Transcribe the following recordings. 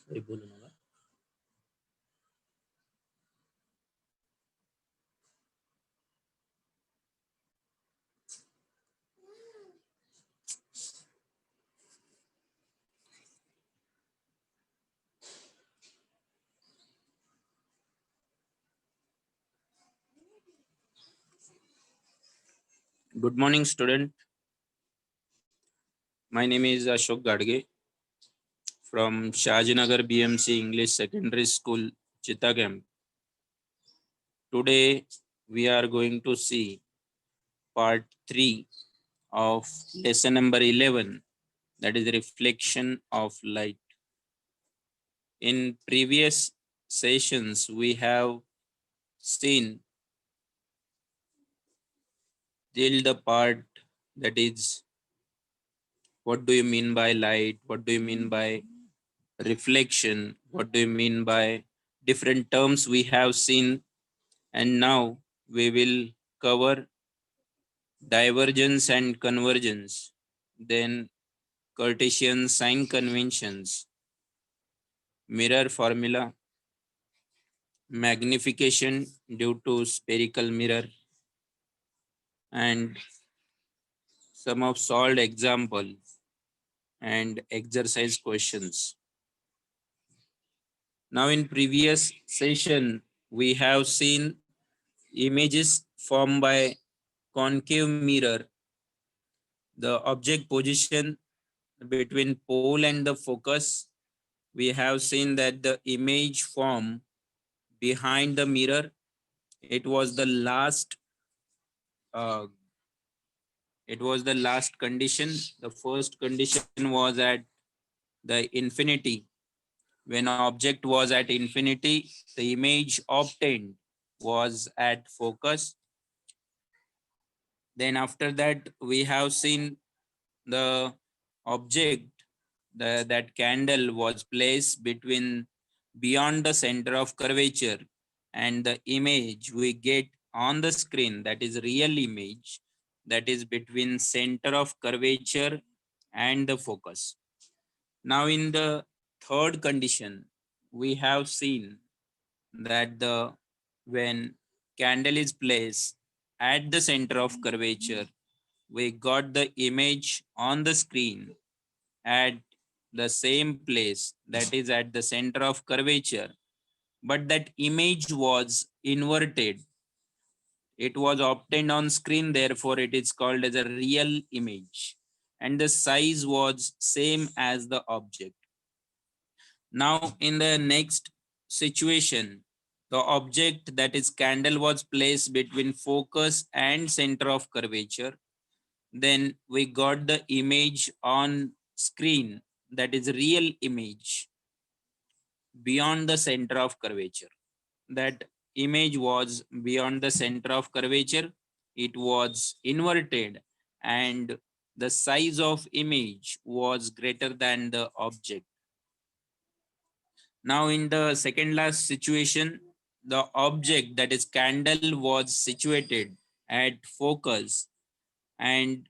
काही बोलू नका. Good morning, student. My name is Ashok Gadge from Shajinagar BMC English Secondary School, Chittagam. Today, we are going to see part 3 of lesson number 11, that is reflection of light. In previous sessions, we have seen till the part that is what do you mean by light, what do you mean by reflection, what do you mean by different terms we have seen, and now we will cover divergence and convergence, then Cartesian sign conventions, mirror formula, magnification due to spherical mirror, and some of solved example and exercise questions. Now in previous session, we have seen images formed by concave mirror, the object position between pole and the focus. We have seen that the image form behind the mirror, it was the last uh, condition. The first condition was at the infinity. When object was at infinity, the image obtained was at focus. Then after that, we have seen the object, that candle was placed between beyond the center of curvature, and the image we get on the screen, that is real image, that is between center of curvature and the focus. Now in the third condition, we have seen that the when candle is placed at the center of curvature, we got the image on the screen at the same place, that is at the center of curvature, but that image was inverted. It was obtained on screen, therefore it is called as a real image, and the size was same as the object. Now in the next situation, the object, that is candle, was placed between focus and center of curvature. Then we got the image on screen, that is real image, beyond the center of curvature. That image was beyond the center of curvature, it was inverted, and the size of image was greater than the object. Now in the second last situation, the object, that is candle, was situated at focus, and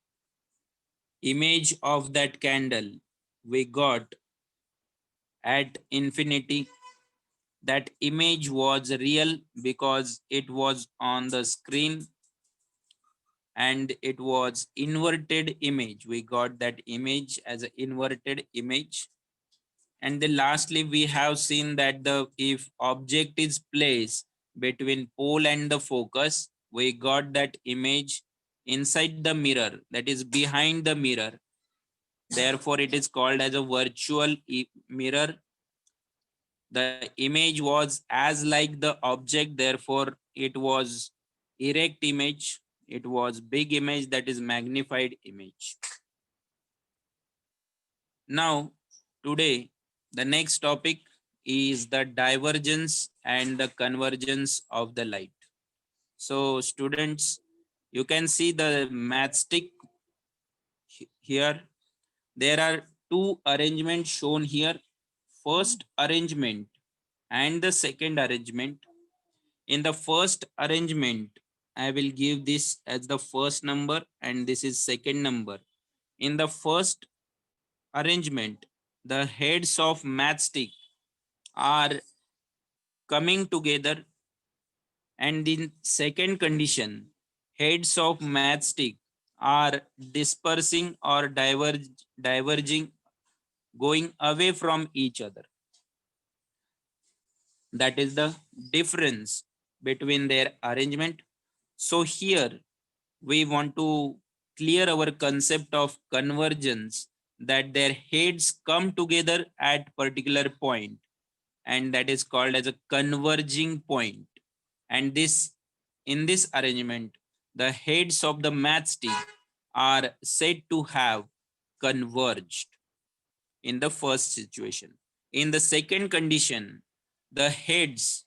image of that candle we got at infinity. That image was real because it was on the screen, and it was inverted image. We got that image as an inverted image. And then lastly, we have seen that the if object is placed between pole and the focus, we got that image inside the mirror, that is behind the mirror. Therefore, it is called as a virtual mirror. The image was as like the object, therefore it was erect image. It was big image, that is magnified image. Now, today, the next topic is the divergence and the convergence of the light. So, students, you can see the matchstick here. There are two arrangements shown here. First arrangement and the second arrangement. In the first arrangement, I will give this as the first number and this is second number. In the first arrangement, the heads of matchstick are coming together, and in second condition, heads of matchstick are dispersing or diverging, going away from each other. That is the difference between their arrangement. So here we want to clear our concept of convergence, that their heads come together at particular point, and that is called as a converging point. And this, in this arrangement, the heads of the matchstick are said to have converged in the first situation. In the second condition, the heads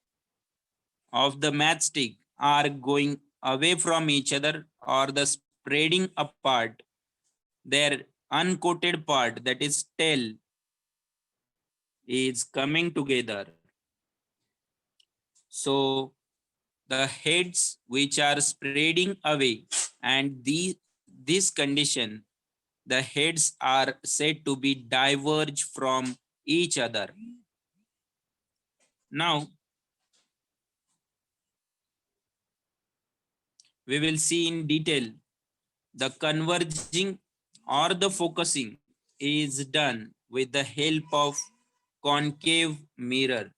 of the matchstick are going away from each other or the spreading apart. Their uncoated part, that is tail, is coming together. So the heads which are spreading away, and this condition, the heads are said to be diverge from each other. Now we will see in detail. The converging or the focusing is done with the help of concave mirror.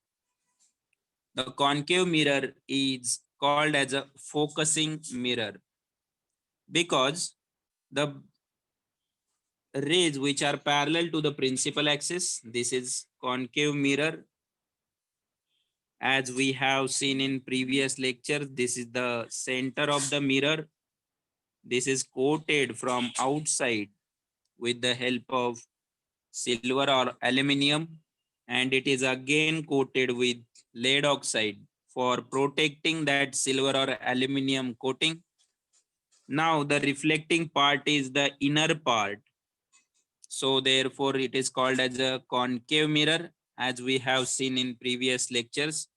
The concave mirror is called as a focusing mirror because the rays which are parallel to the principal axis, this is concave mirror. As we have seen in previous lecture, this is the center of the mirror. This is coated from outside with the help of silver or aluminum, and it is again coated with lead oxide for protecting that silver or aluminum coating. Now the reflecting part is the inner part, so therefore it is called as a concave mirror, as we have seen in previous lectures.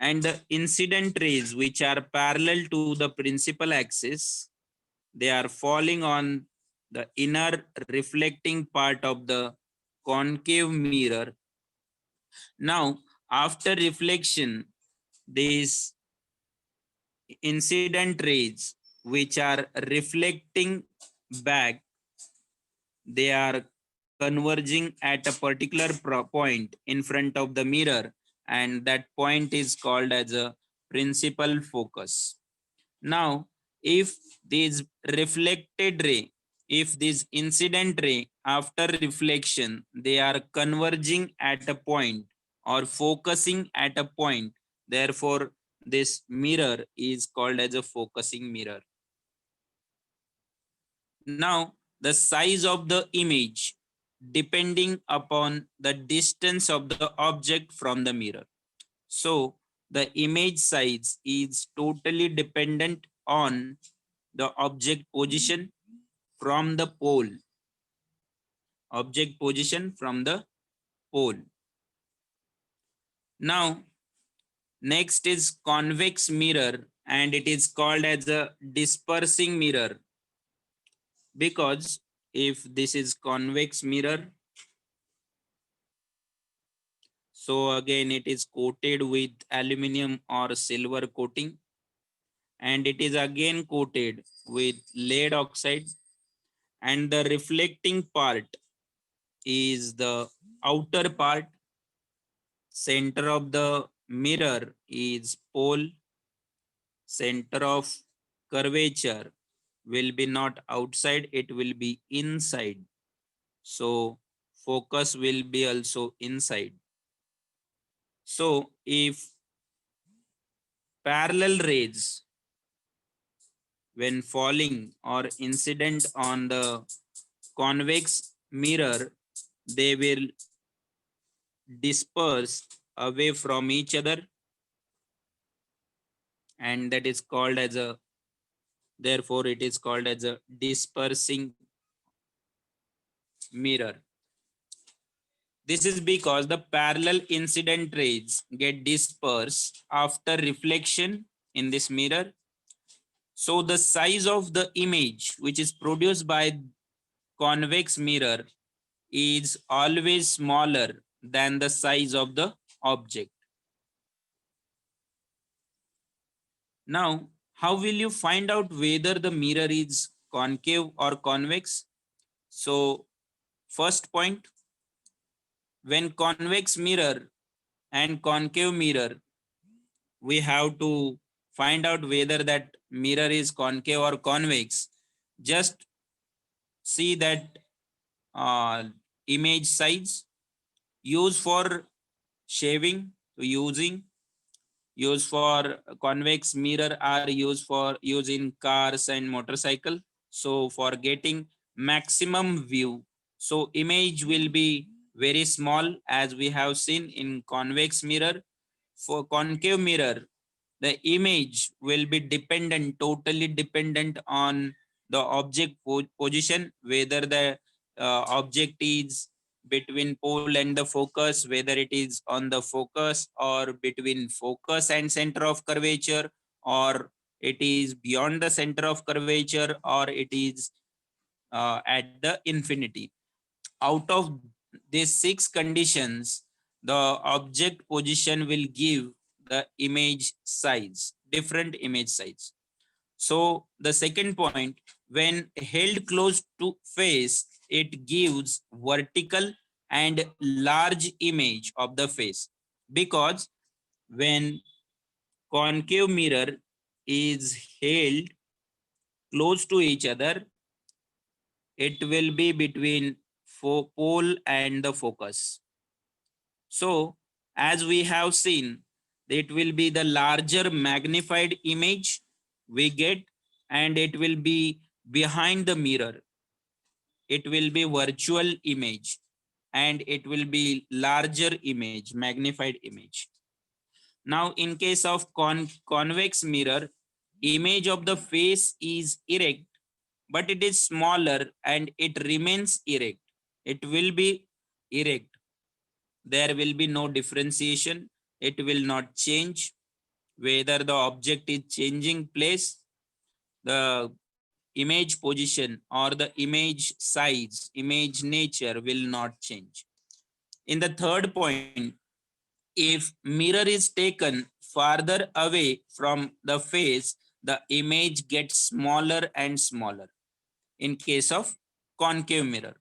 And the incident rays which are parallel to the principal axis, they are falling on the inner reflecting part of the concave mirror. Now, after reflection, these incident rays which are reflecting back, they are converging at a particular point in front of the mirror, and that point is called as a principal focus. Now, if this reflected ray, if this incident ray after reflection, they are converging at a point or focusing at a point, therefore this mirror is called as a focusing mirror. Now, the size of the image depending upon the distance of the object from the mirror. So the image size is totally dependent on the object position from the pole. Object position from the pole. Now, next is convex mirror, and it is called as a dispersing mirror because if this is convex mirror, so again it is coated with aluminum or silver coating, and it is again coated with lead oxide, and the reflecting part is the outer part. Center of the mirror is pole. Center of curvature will be not outside, it will be inside. So focus will be also inside. So if parallel rays when falling or incident on the convex mirror, they will disperse away from each other, and that is called as a, therefore it is called as a dispersing mirror. This is because the parallel incident rays get dispersed after reflection in this mirror. So the size of the image which is produced by convex mirror is always smaller than the size of the object. Now, how will you find out whether the mirror is concave or convex? So, first point, when convex mirror and concave mirror, we have to find out whether that mirror is concave or convex. Just see that uh, image size used for shaving, used for convex mirror are used in cars and motorcycle. So for getting maximum view, so image will be very small as we have seen in convex mirror. For concave mirror, the image will be totally dependent on the object position, whether the object is between pole and the focus, whether it is on the focus or between focus and center of curvature, or it is beyond the center of curvature, or it is at the infinity. Out of these six conditions, the object position will give the image size, different image size. So the second point, when held close to face, it gives vertical and large image of the face, because when concave mirror is held close to each other, it will be between pole and the focus. So as we have seen, it will be the larger magnified image we get, and it will be behind the mirror. It will be virtual image, and it will be larger image, magnified image. Now in case of convex mirror, image of the face is erect, but it is smaller and it remains erect. It will be erect. There will be no differentiation. It will not change. Whether the object is changing place, the image position or the image size, image nature will not change. In the third point, if mirror is taken farther away from the face, the image gets smaller and smaller in case of concave mirror.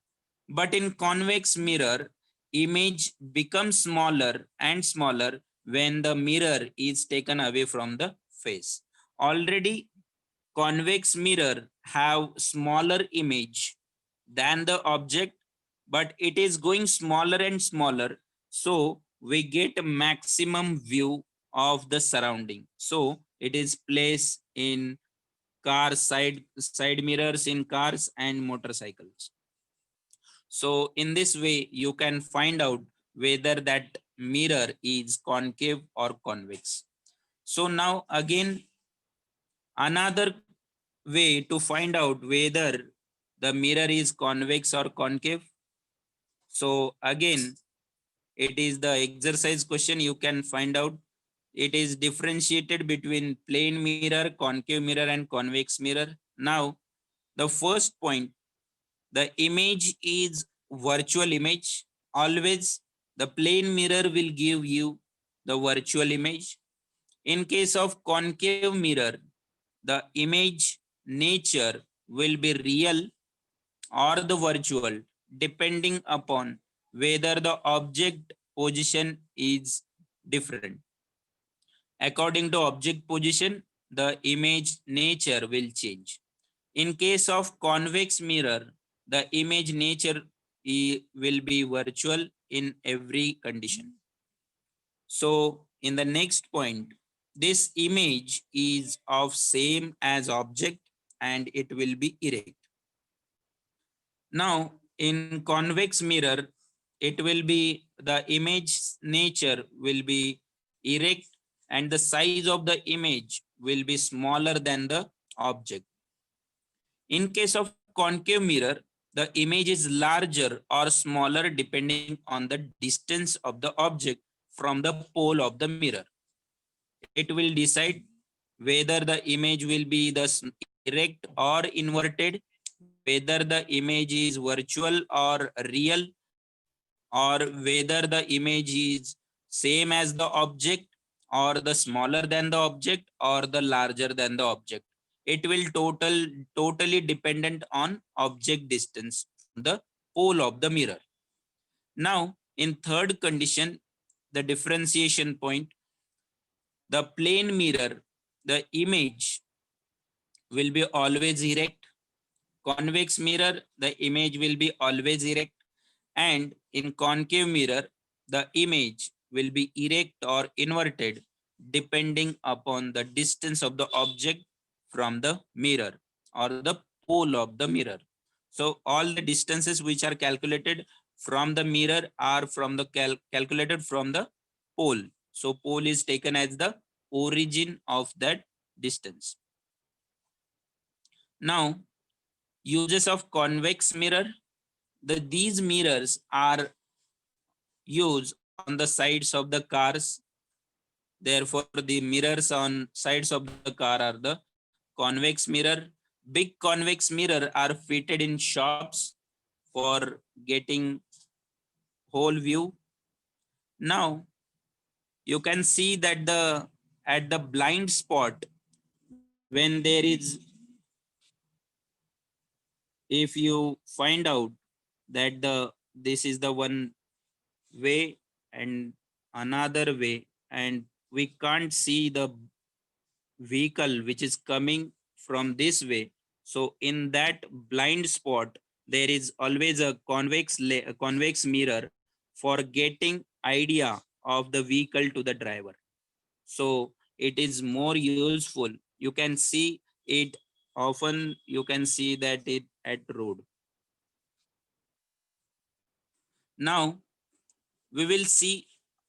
But in convex mirror, image becomes smaller and smaller when the mirror is taken away from the face. Already convex mirror have smaller image than the object, but it is going smaller and smaller, so we get a maximum view of the surrounding. So it is placed in car side mirrors in cars and motorcycles. So in this way you can find out whether that mirror is concave or convex. So now again, another way to find out whether the mirror is convex or concave. So again, it is the exercise question you can find out. It is differentiated between plane mirror, concave mirror and convex mirror. Now the first point, the image is virtual image. Always the plane mirror will give you the virtual image. In case of concave mirror, the image nature will be real or the virtual, depending upon whether the object position is different. According to object position, the image nature will change. In case of convex mirror, the image nature will be virtual in every condition. So in the next point, this image is of same as object and it will be erect. Now in convex mirror, it will be the image nature will be erect and the size of the image will be smaller than the object. In case of concave mirror, the image is larger or smaller depending on the distance of the object from the pole of the mirror. It will decide whether the image will be the erect or inverted, whether the image is virtual or real, or whether the image is same as the object or the smaller than the object or the larger than the object. It will totally dependent on object distance from the pole of the mirror. Now, in third condition, the differentiation point, the plane mirror, the image will be always erect. Convex mirror, the image will be always erect. And in concave mirror, the image will be erect or inverted depending upon the distance of the object from the mirror or the pole of the mirror. So all the distances which are calculated from the mirror are from the calculated from the pole. So pole is taken as the origin of that distance. Now, uses of convex mirror. These mirrors are used on the sides of the cars. Therefore, the mirrors on sides of the car are the convex mirror. Big convex mirror are fitted in shops for getting whole view. Now, you can see that at the blind spot, when there is, if you find out that this is the one way and another way, and we can't see the vehicle which is coming from this way. So in that blind spot, there is always a convex mirror for getting idea of the vehicle to the driver. So it is more useful. You can see it often. You can see that it at road. Now we will see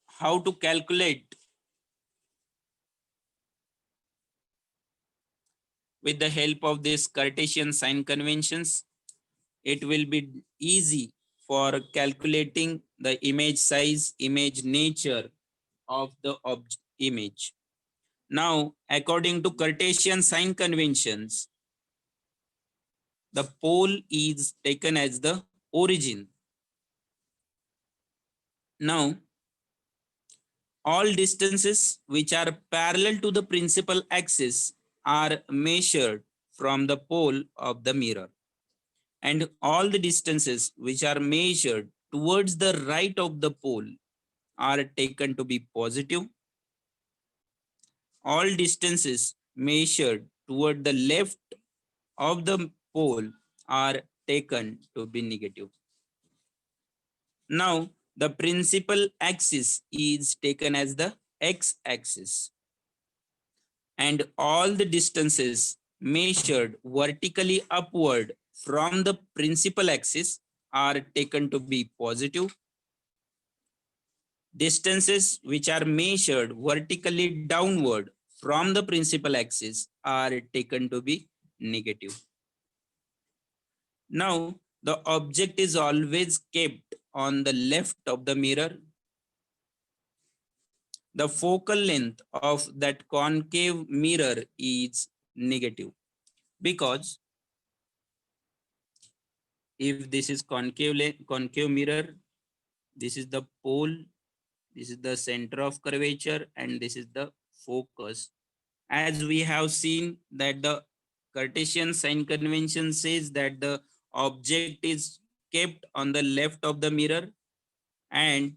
how to calculate with the help of this Cartesian sign conventions. It will be easy for calculating the image size, image nature of the image. Now, according to Cartesian sign conventions, the pole is taken as the origin. Now, all distances which are parallel to the principal axis are measured from the pole of the mirror, and all the distances which are measured towards the right of the pole are taken to be positive. All distances measured toward the left of the pole are taken to be negative. Now, the principal axis is taken as the x-axis, and all the distances measured vertically upward from the principal axis are taken to be positive. Distances which are measured vertically downward from the principal axis are taken to be negative. Now, the object is always kept on the left of the mirror. The focal length of that concave mirror is negative, because if this is concave mirror, this is the pole, this is the center of curvature, and this is the focus. As we have seen that the Cartesian sign convention says that the object is kept on the left of the mirror, and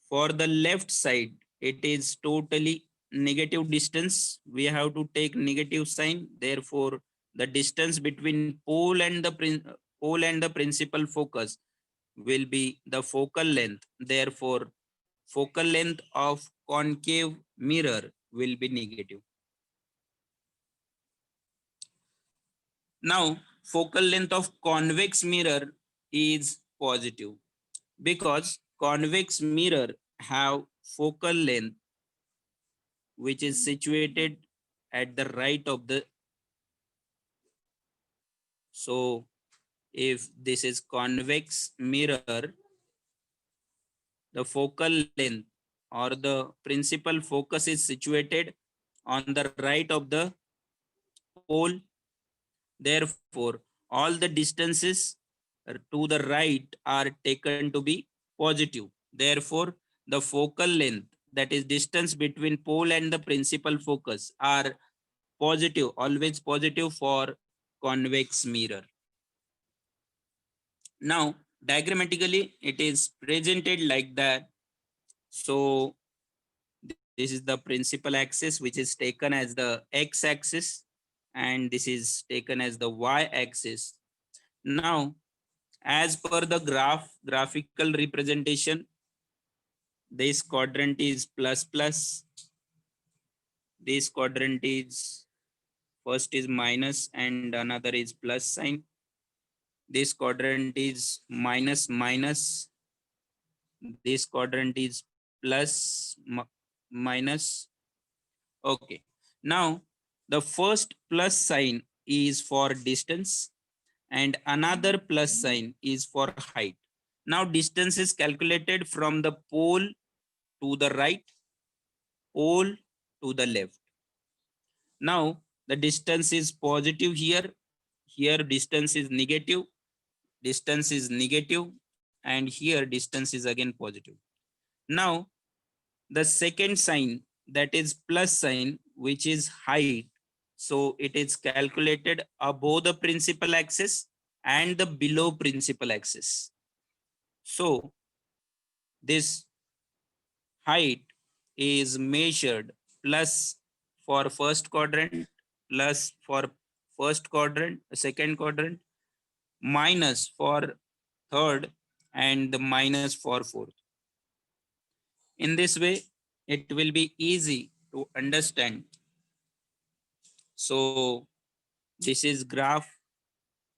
for the left side it is totally negative distance. We have to take negative sign. Therefore, the distance between pole and the principal focus will be the focal length. Therefore, focal length of concave mirror will be negative. Now, focal length of convex mirror is positive, because convex mirror have focal length which is situated at the right of the. So if this is convex mirror, the focal length or the principal focus is situated on the right of the pole. Therefore, all the distances to the right are taken to be positive. Therefore, the focal length, that is distance between pole and the principal focus, are positive, always positive for convex mirror. Now, diagrammatically, it is presented like that. So, this is the principal axis, which is taken as the x-axis, and this is taken as the y-axis. Now, as per the graphical representation, this quadrant is plus plus, this quadrant is first is minus and another is plus sign. This quadrant is minus minus, this quadrant is plus minus. Okay, now the first plus sign is for distance and another plus sign is for height. Now distance is calculated from the pole to the right, pole to the left. Now the distance is positive here, here distance is negative, and here distance is again positive. Now the second sign, that is plus sign, which is height, so it is calculated above the principal axis and the below principal axis. So this height is measured plus for first quadrant, plus for first quadrant, second quadrant, minus for third, and the minus for fourth. In this way, it will be easy to understand. So this is graph.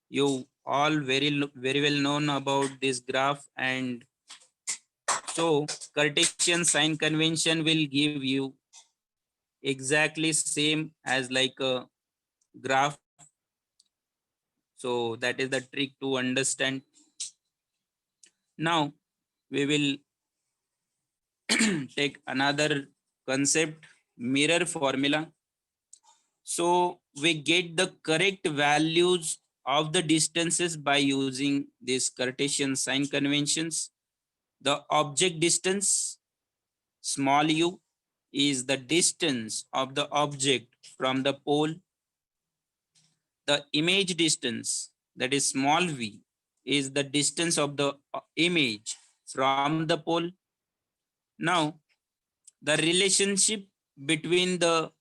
You all very well known about this graph, and so Cartesian sign convention will give you exactly same as like a graph. So that is the trick to understand. Now we will take another concept, mirror formula. So we get the correct values of the distances by using these Cartesian sign conventions. The object distance, small u, is the distance of the object from the pole. The image distance, that is small v, is the distance of the image from the pole. Now, the relationship between the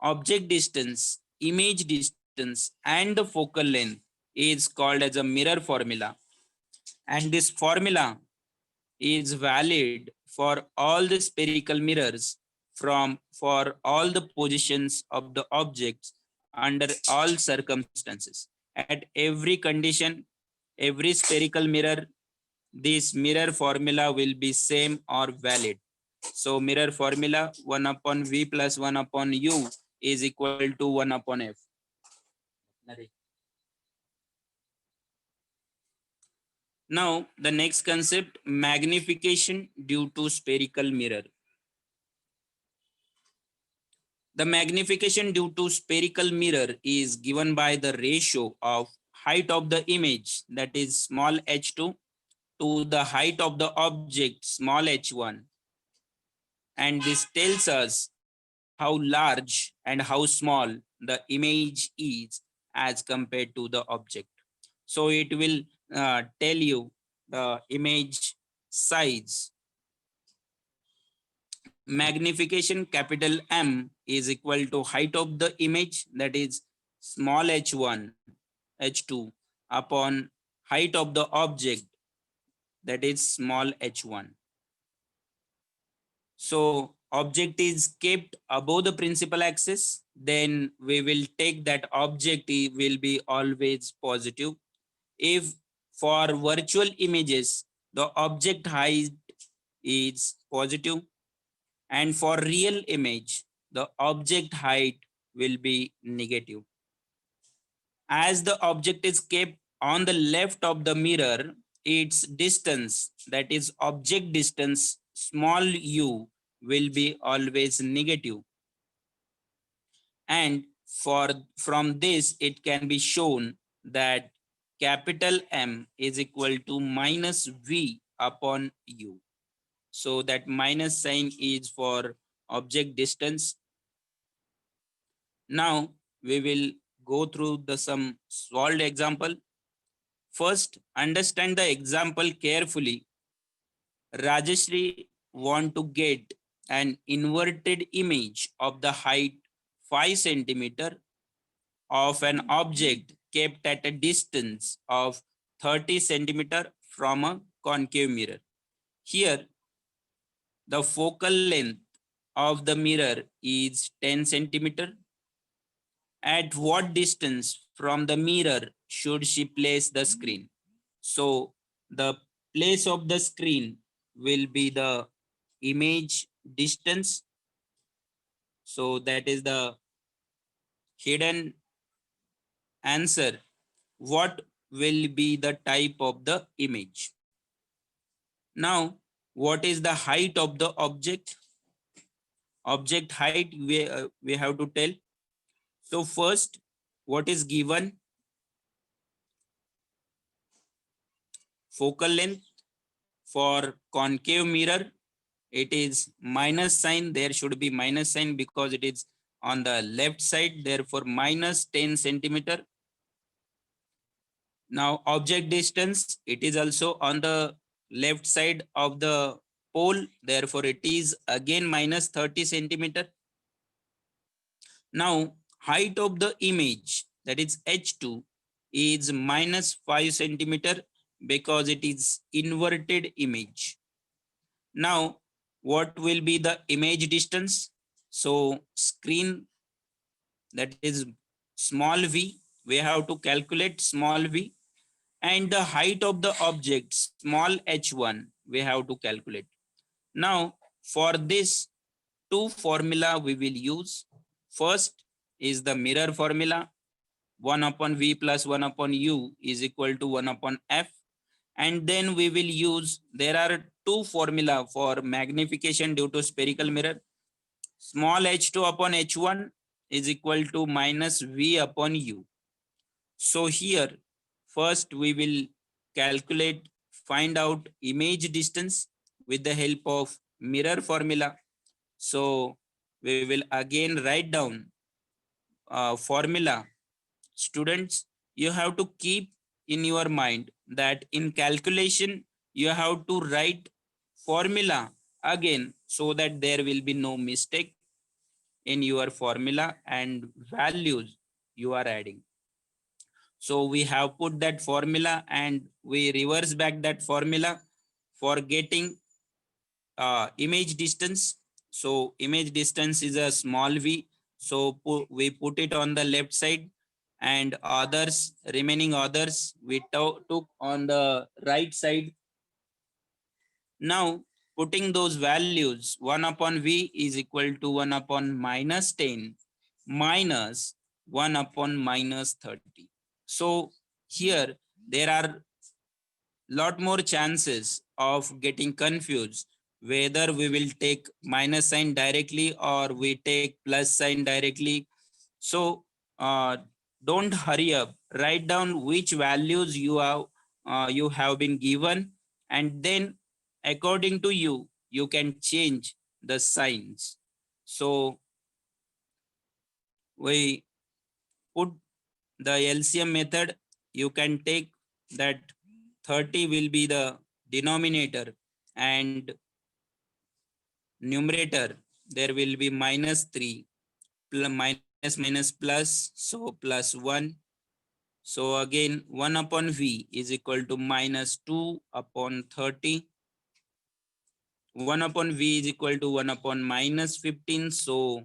object distance, image distance, and the focal length is called as a mirror formula. And this formula is valid for all the spherical mirrors for all the positions of the objects under all circumstances. At every condition, every spherical mirror, this mirror formula will be same or valid. So mirror formula 1 upon v plus 1 upon u is equal to 1 upon f. Now the next concept, magnification due to spherical mirror. The magnification due to spherical mirror is given by the ratio of height of the image, that is small h2, to the height of the object, small h1. And this tells us how large and how small the image is as compared to the object. So it will tell you the image size. Magnification capital M is equal to height of the image, that is small h1, h2, upon height of the object, that is small h1. So object is kept above the principal axis, then we will take that object will be always positive. If for virtual images, the object height is positive, and for real image, the object height will be negative. As the object is kept on the left of the mirror, its distance, that is object distance, small u, will be always negative. And from this, it can be shown that capital M is equal to minus V upon U. So that minus sign is for object distance. Now we will go through the some solved example. First, understand the example carefully. Rajeshri want to get an inverted image of the height 5 centimeter of an object kept at a distance of 30 centimeter from a concave mirror. Here, the focal length of the mirror is 10 centimeter. At what distance from the mirror should she place the screen? So the place of the screen will be the image distance. So that is the hidden answer. What will be the type of the image? Now, what is the height of the object? Object height we have to tell. So first, what is given? Focal length for concave mirror, it is minus sign. There should be minus sign because it is on the left side, therefore minus 10 centimeter. Now object distance, it is also on the left side of the pole, therefore it is again minus 30 centimeter. Now height of the image, that is H2, is minus 5 centimeter because it is inverted image. Now what will be the image distance? So screen, that is small v, we have to calculate small v, and the height of the object small h1 we have to calculate. Now for this two formula we will use. First is the mirror formula, 1 upon v plus 1 upon u is equal to 1 upon f. And then we will use, there are two formula for magnification due to spherical mirror. Small h2 upon h1 is equal to minus v upon u. So here, first we will calculate, find out image distance with the help of mirror formula. So we will again write down formula. Students, you have to keep in your mind that in calculation, you have to write formula again so that there will be no mistake in your formula and values you are adding. So we have put that formula and we reverse back that formula for getting image distance. So image distance is a small v. So we put it on the left side, and others, remaining others, we took on the right side. Now putting those values, 1 upon v is equal to 1 upon minus 10 minus 1 upon minus 30. So here there are lot more chances of getting confused whether we will take minus sign directly or we take plus sign directly. So don't hurry up, write down which values you have been given, and then according to you you can change the signs. So we put the LCM method. You can take that 30 will be the denominator, and numerator there will be minus 3 minus minus plus, so plus 1. So again 1 upon v is equal to minus 2 upon 30. 1 upon v is equal to 1 upon minus 15. So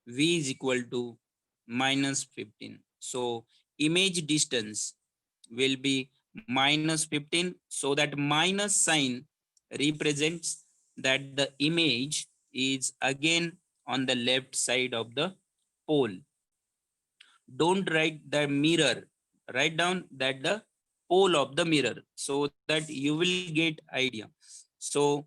v is equal to minus 15. So image distance will be minus 15. So that minus sign represents that the image is again on the left side of the pole. Don't write the mirror, write down that the pole of the mirror so that you will get idea. So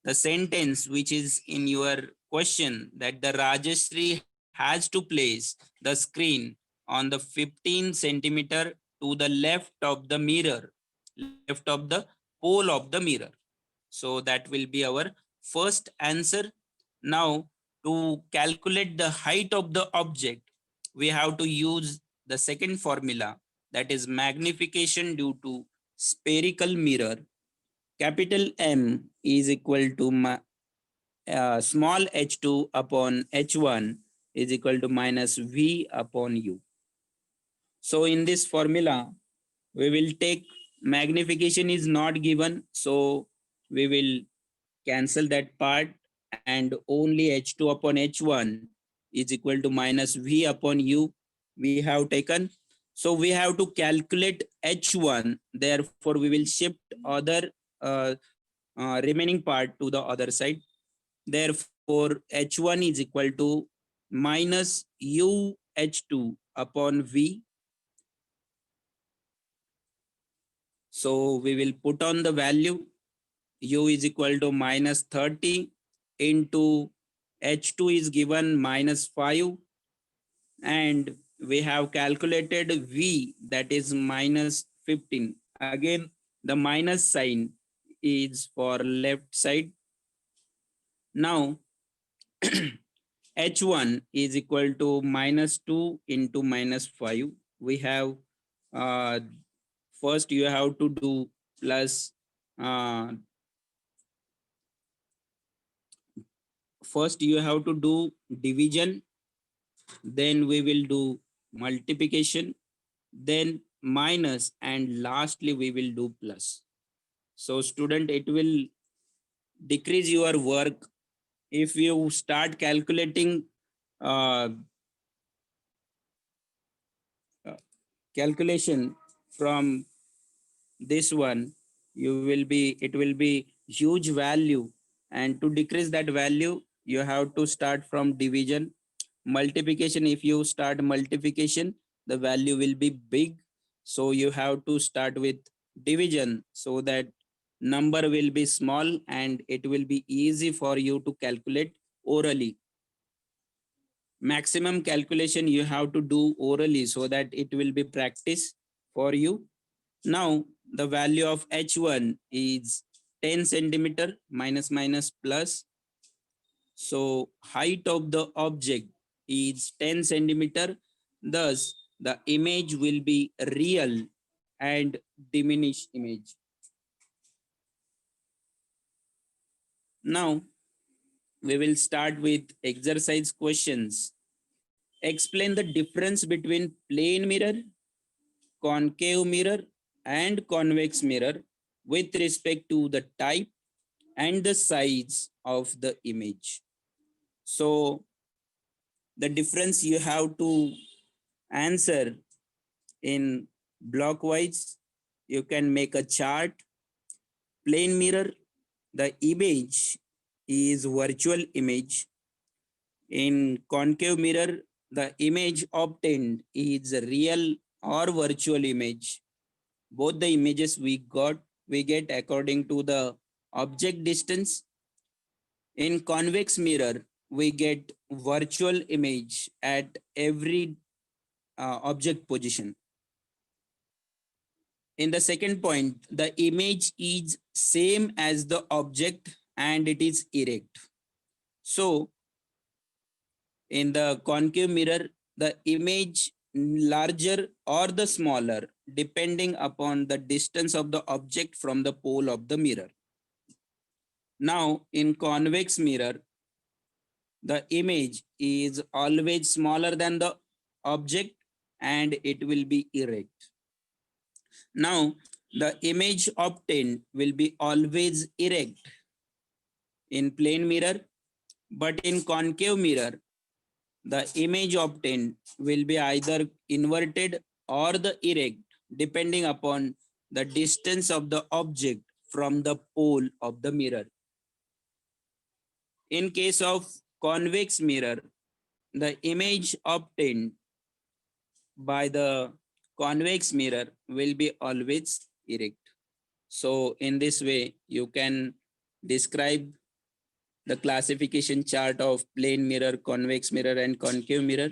the sentence which is in your question, that the Rajeshri has to place the screen on the 15 centimeter to the left of the mirror, left of the pole of the mirror. So that will be our first answer. Now, to calculate the height of the object, we have to use the second formula, that is magnification due to spherical mirror. Capital M is equal to small h2 upon h1 is equal to minus v upon u. So in this formula, we will take magnification is not given. So we will cancel that part, and only h2 upon h1 is equal to minus v upon u we have taken. So we have to calculate h1. Therefore, we will shift other remaining part to the other side. Therefore, h1 is equal to minus u h2 upon v. So we will put on the value. U is equal to minus 30 into h2 is given minus 5, and we have calculated v, that is minus 15. Again, the minus sign is for left side. Now h1 is equal to minus 2 into minus 5. We have first you have to do plus uh, first you have to do division, then we will do multiplication, then minus, and lastly we will do plus. So student, it will decrease your work if you start calculating uh, uh, calculation from this one. You will be, it will be huge value, and to decrease that value you have to start from division. Multiplication, if you start multiplication, the value will be big, so you have to start with division so that number will be small and it will be easy for you to calculate orally. Maximum calculation you have to do orally so that it will be practice for you. Now the value of h1 is 10 centimeter, minus minus plus. So height of the object is 10 centimeter. Thus, the image will be real and diminished image. Now, we will start with exercise questions. Explain the difference between plane mirror, concave mirror, and convex mirror with respect to the type and the size of the image. So, the difference you have to answer in blockwise. You can make a chart. Plane mirror, the image is virtual image. In concave mirror, the image obtained is real or virtual image. Both the images we get according to the object distance. In convex mirror, we get virtual image at every object position. In the second point, the image is same as the object and it is erect. So in the concave mirror, the image larger or the smaller depending upon the distance of the object from the pole of the mirror. Now in convex mirror, the image is always smaller than the object and it will be erect. Now the image obtained will be always erect in plane mirror, but in concave mirror, the image obtained will be either inverted or the erect depending upon the distance of the object from the pole of the mirror. In case of convex mirror, the image obtained by the convex mirror will be always erect. So in this way, you can describe the classification chart of plane mirror, convex mirror, and concave mirror.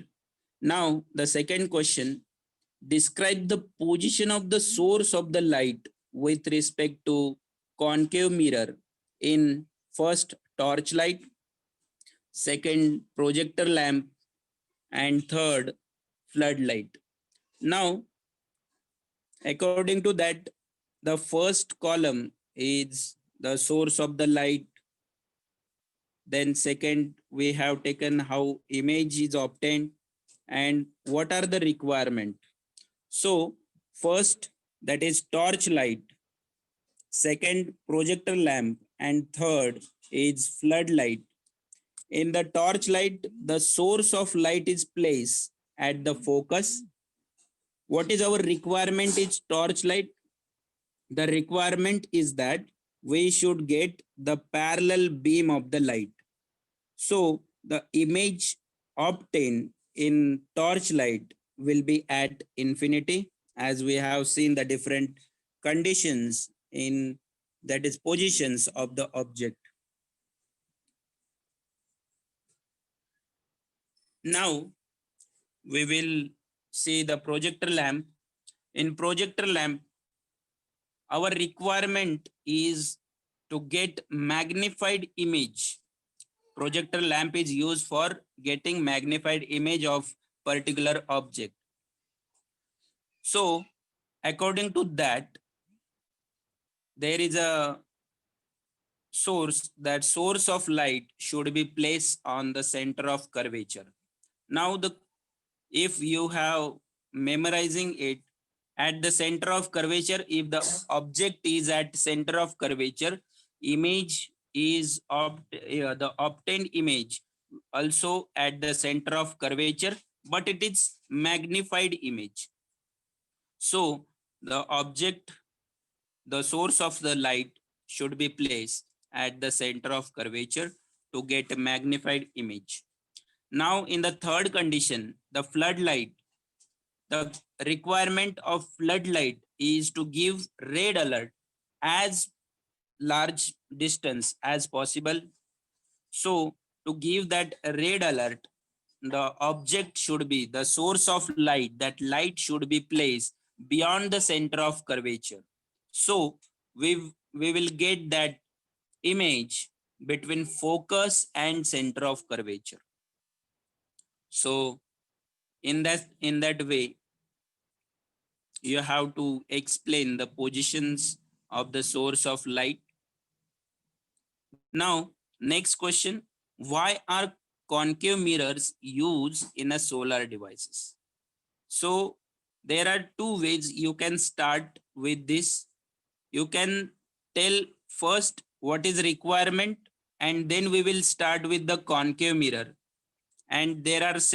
Now, the second question, describe the position of the source of the light with respect to concave mirror in first torchlight, second projector lamp, and third floodlight. Now, according to that, the first column is the source of the light. Then second, we have taken how image is obtained and what are the requirement. So first, that is torch light, second projector lamp, and third is floodlight. In the torch light, the source of light is placed at the focus. What is our requirement is torch light? The requirement is that we should get the parallel beam of the light. So the image obtained in torchlight will be at infinity, as we have seen the different conditions in, that is, positions of the object. Now we will see the projector lamp. In projector lamp, our requirement is to get magnified image. Projector lamp is used for getting magnified image of particular object. So according to that, there is a source, that source of light should be placed on the center of curvature. Now the, if you have memorizing it, at the center of curvature, if the object is at center of curvature, image is the obtained image also at the center of curvature, but it is magnified image. So the object, the source of the light should be placed at the center of curvature to get a magnified image. Now in the third condition, the floodlight, the requirement of floodlight is to give red alert as large distance as possible. So to give that red alert, the object should be, the source of light, that light should be placed beyond the center of curvature. So we will get that image between focus and center of curvature. So in that way, you have to explain the positions of the source of light. Now, next question, why are concave mirrors used in a solar devices? So there are two ways you can start with this. You can tell first what is requirement, and then we will start with the concave mirror. And there is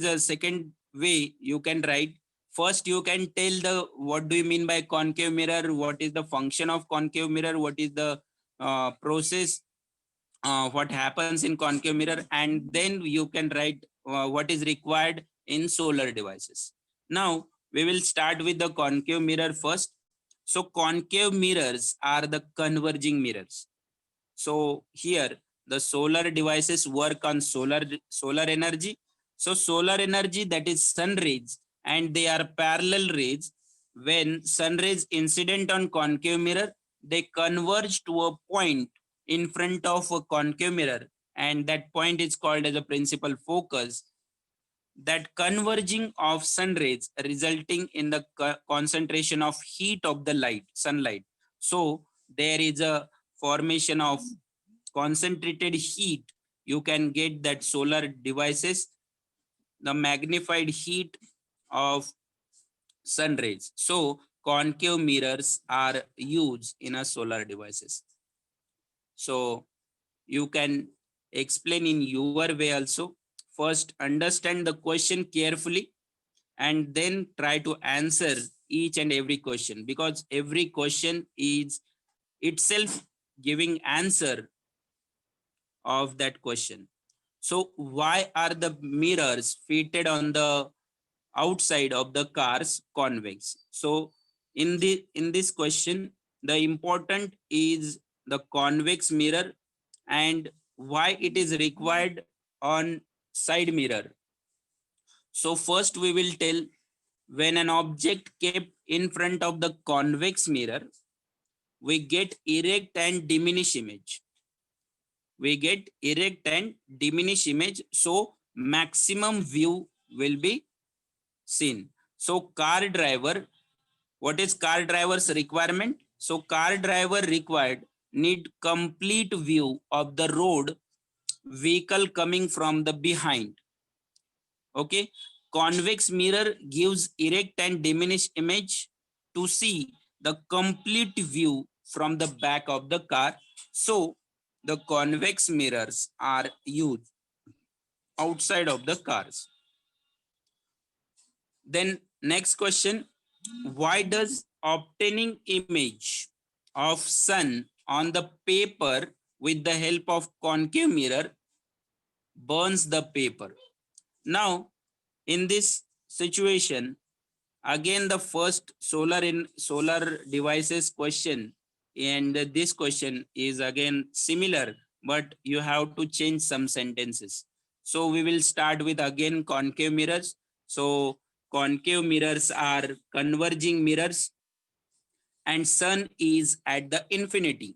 a second way you can write. First, you can tell the what do you mean by concave mirror, what is the function of concave mirror, what is the process, what happens in concave mirror, and then you can write what is required in solar devices. Now we will start with the concave mirror first. So concave mirrors are the converging mirrors. So here the solar devices work on solar energy. So solar energy, that is sun rays, and they are parallel rays. When sun rays incident on concave mirror, they converge to a point in front of a concave mirror, and that point is called as a principal focus. That converging of sun rays resulting in the concentration of heat of the light, sunlight. So there is a formation of concentrated heat. You can get that solar devices, the magnified heat of sun rays. So concave mirrors are used in a solar devices. So you can explain in your way also. First, understand the question carefully and then try to answer each and every question, because every question is itself giving answer of that question. So why are the mirrors fitted on the outside of the cars convex? So in this question, the important is the convex mirror and why it is required on side mirror. So first we will tell, when an object kept in front of the convex mirror, we get erect and diminish image. We get erect and diminish image. So maximum view will be seen. So car driver, what is car driver's requirement? So car driver required need complete view of the road vehicle coming from the behind. Okay. Convex mirror gives erect and diminished image to see the complete view from the back of the car. So the convex mirrors are used outside of the cars. Then next question, why does obtaining image of sun on the paper with the help of concave mirror burns the paper? Now, in this situation, again the first solar devices question and this question is again similar, but you have to change some sentences. So we will start with again concave mirrors. So concave mirrors are converging mirrors and sun is at the infinity.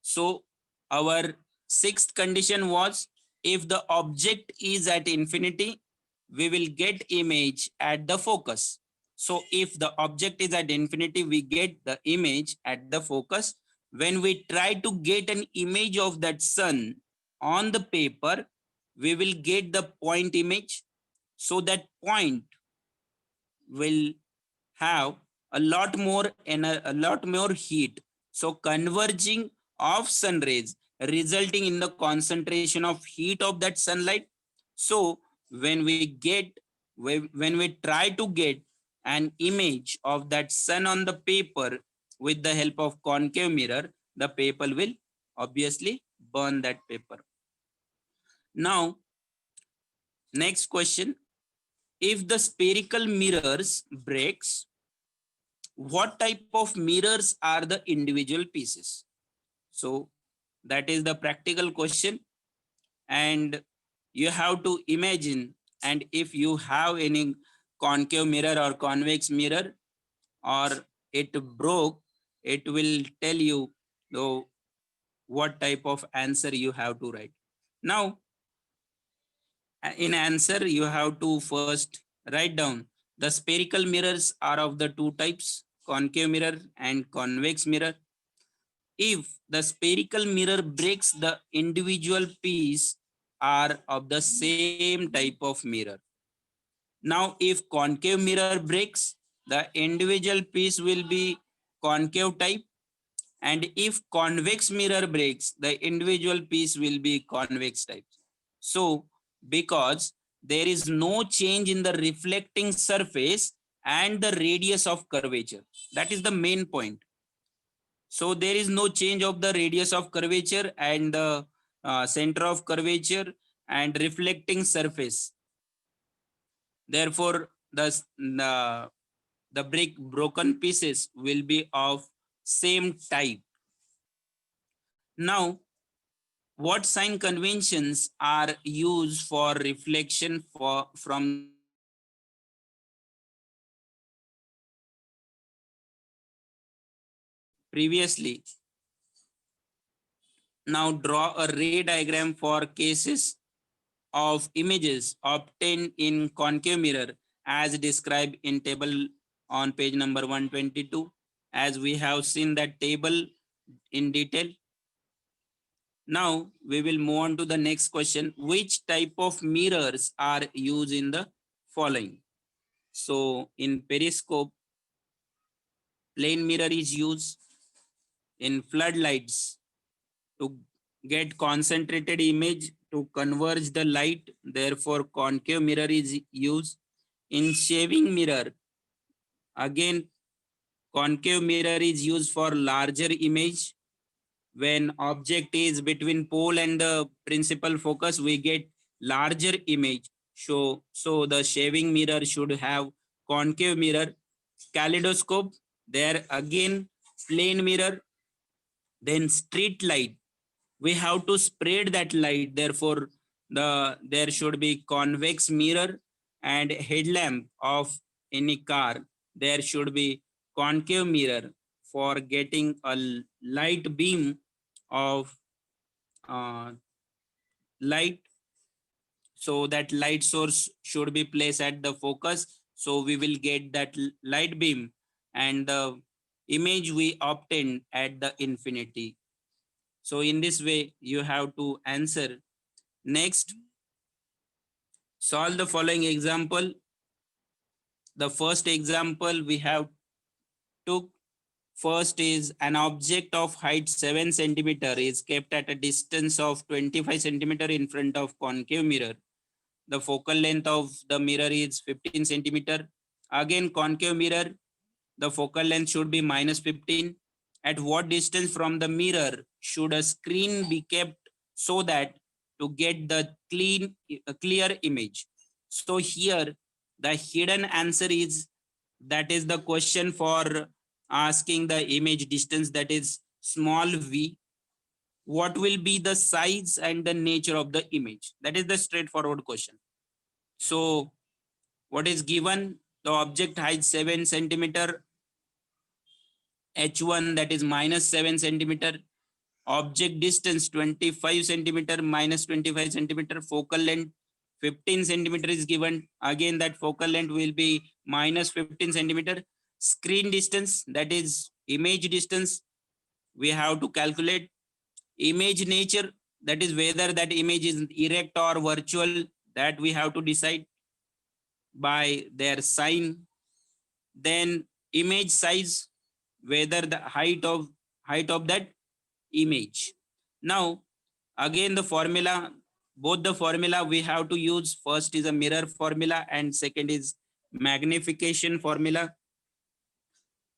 So our sixth condition was, if the object is at infinity, we will get image at the focus. So if the object is at infinity, we get the image at the focus. When we try to get an image of that sun on the paper, we will get the point image. So that point will have a lot more and a lot more heat. So converging of sun rays resulting in the concentration of heat of that sunlight. So when we try to get an image of that sun on the paper with the help of concave mirror, the paper will obviously burn that paper. Now, next question. If the spherical mirrors breaks, what type of mirrors are the individual pieces? So that is the practical question, and you have to imagine, and if you have any concave mirror or convex mirror or it broke, it will tell you the what type of answer you have to write. Now in answer you have to first write down the spherical mirrors are of the two types, concave mirror and convex mirror. If the spherical mirror breaks, the individual piece are of the same type of mirror. Now, if concave mirror breaks, the individual piece will be concave type. And if convex mirror breaks, the individual piece will be convex type. So, because there is no change in the reflecting surface and the radius of curvature, that is the main point. So there is no change of the radius of curvature and the center of curvature and reflecting surface. Therefore, the broken pieces will be of same type. Now, what sign conventions are used for reflection from the surface previously? Now draw a ray diagram for cases of images obtained in concave mirror as described in table on page number 122. As we have seen that table in detail. Now we will move on to the next question. Which type of mirrors are used in the following? So in periscope, plane mirror is used. In floodlights, to get concentrated image to converge the light, therefore concave mirror is used. In shaving mirror, again concave mirror is used for larger image. When object is between pole and the principal focus, we get larger image. So the shaving mirror should have concave mirror. Kaleidoscope, there again plane mirror. Then street light, we have to spread that light, therefore there should be convex mirror. And headlamp of any car, there should be concave mirror for getting a light beam of uh, light. So that light source should be placed at the focus. So we will get that light beam and the image we obtained at the infinity. So in this way, you have to answer. Next, solve the following example. The first example we have took first is an object of height 7 centimeter is kept at a distance of 25 centimeter in front of concave mirror. The focal length of the mirror is 15 centimeter. Again, concave mirror, the focal length should be minus 15. At what distance from the mirror should a screen be kept so that to get the clear image? So here the hidden answer is, that is the question for asking the image distance, that is small v. What will be the size and the nature of the image? That is the straightforward question. So what is given? The object height 7 centimeter, h1 that is minus 7 centimeter, object distance 25 centimeter minus 25 centimeter, focal length 15 centimeter is given. Again, that focal length will be minus 15 centimeter. Screen distance, that is image distance, we have to calculate. Image nature, that is whether that image is erect or virtual, that we have to decide by their sign. Then image size, whether the height of that image. Now again the formula, both the formula we have to use. First is a mirror formula and second is magnification formula.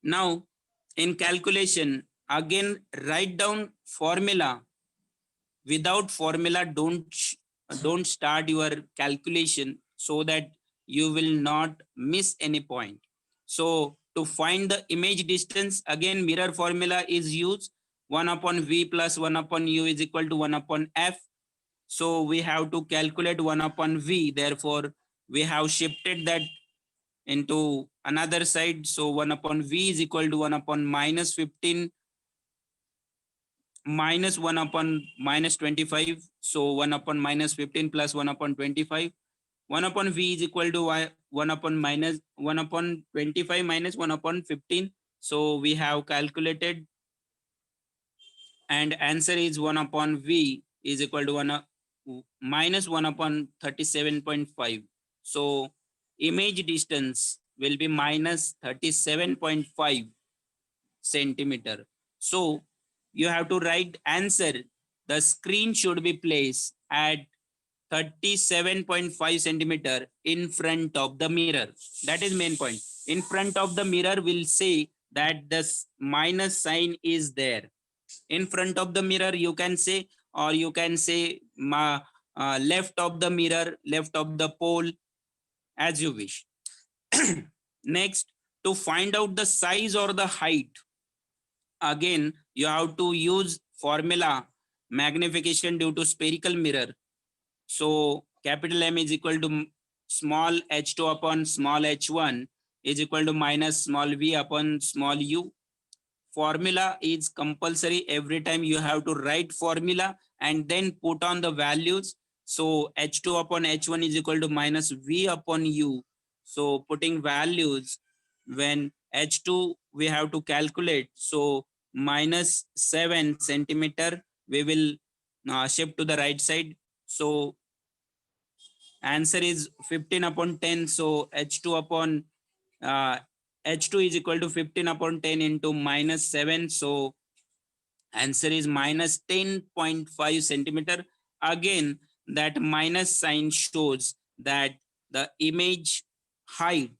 Now in calculation, again write down formula. Without formula, don't start your calculation, so that you will not miss any point. So to find the image distance, again mirror formula is used. 1 upon v plus 1 upon u is equal to 1 upon f. So we have to calculate 1 upon v, therefore we have shifted that into another side. So 1 upon v is equal to 1 upon minus 15 minus 1 upon minus 25. So 1 upon minus 15 plus 1 upon 25. 1 upon v is equal to 1 upon minus 1 upon 25 minus 1 upon 15. So we have calculated, and answer is 1 upon v is equal to 1 minus 1 upon 37.5. So image distance will be minus 37.5 centimeter. So you have to write answer. The screen should be placed at 37.5 centimeter in front of the mirror. That is main point. In front of the mirror will say that the minus sign is there. In front of the mirror you can say, or you can say left of the mirror, left of the pole, as you wish. Next, to find out the size or the height, again you have to use formula magnification due to spherical mirror. So capital M is equal to small h2 upon small h1 is equal to minus small v upon small u. Formula is compulsory. Every time you have to write formula and then put on the values. So h2 upon h1 is equal to minus v upon u. So putting values, when h2 we have to calculate, so minus 7 centimeter we will shift to the right side. So answer is 15 upon 10. So h2 upon h2 is equal to 15 upon 10 into minus 7. So answer is minus 10.5 centimeter. Again, that minus sign shows that the image height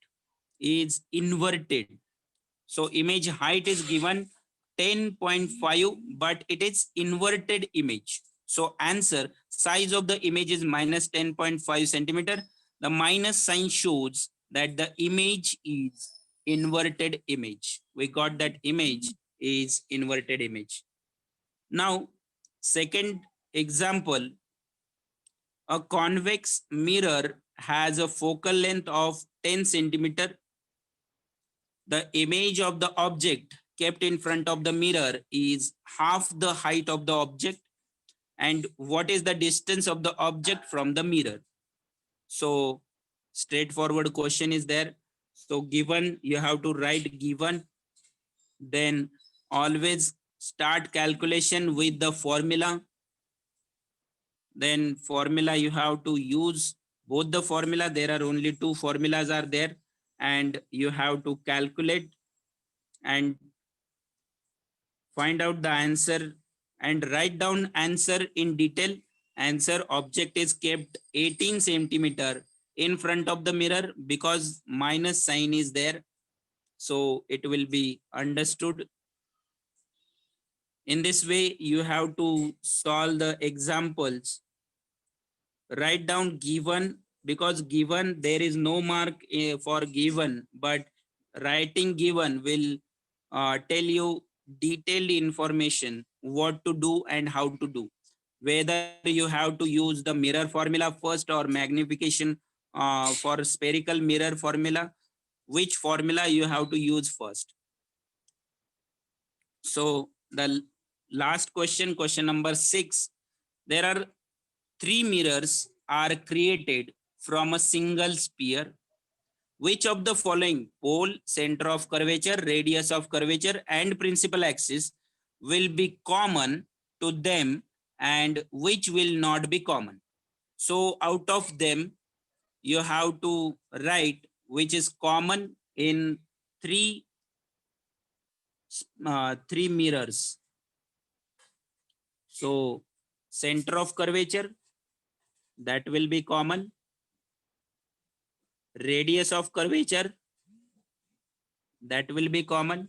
is inverted. So image height is given 10.5, but it is inverted image. So answer, size of the image is minus 10.5 centimeter. The minus sign shows that the image is inverted image. We got that image is inverted image. Now, second example, a convex mirror has a focal length of 10 centimeter. The image of the object kept in front of the mirror is half the height of the object, and what is the distance of the object from the mirror? So straightforward question is there. So given, you have to write given, then always start calculation with the formula. Then formula you have to use both the formula. There are only two formulas are there, and you have to calculate and find out the answer and write down answer in detail. Answer object is kept 18 centimeter in front of the mirror because minus sign is there. So it will be understood. In this way, you have to solve the examples. Write down given, because given there is no mark for given, but writing given will tell you detailed information what to do and how to do, whether you have to use the mirror formula first or magnification for spherical mirror formula, which formula you have to use first. So the last question, question number 6, there are 3 mirrors are created from a single sphere. Which of the following pole, center of curvature, radius of curvature, and principal axis will be common to them, and which will not be common? So out of them, you have to write which is common in three mirrors. So center of curvature, that will be common. Radius of curvature, that will be common.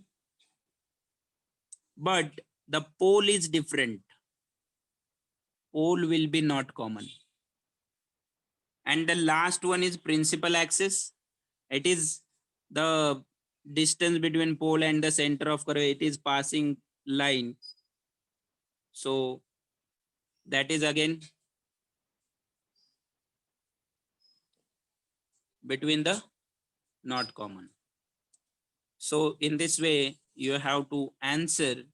But the pole is different. Pole will be not common. And the last one is principal axis. It is the distance between pole and the center of curvature. It is passing line. So that is again between the not common. So in this way, you have to answer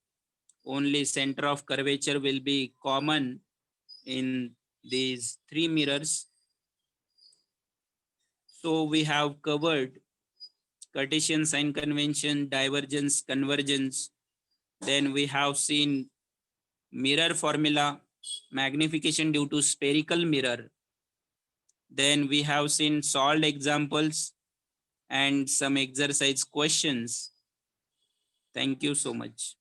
only center of curvature will be common in these 3 mirrors. So we have covered Cartesian sign convention, divergence, convergence. Then we have seen mirror formula, magnification due to spherical mirror. Then we have seen solved examples and some exercise questions. Thank you so much.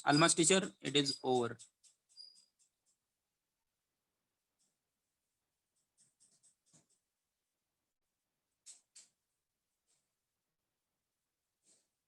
Almas teacher, it is over.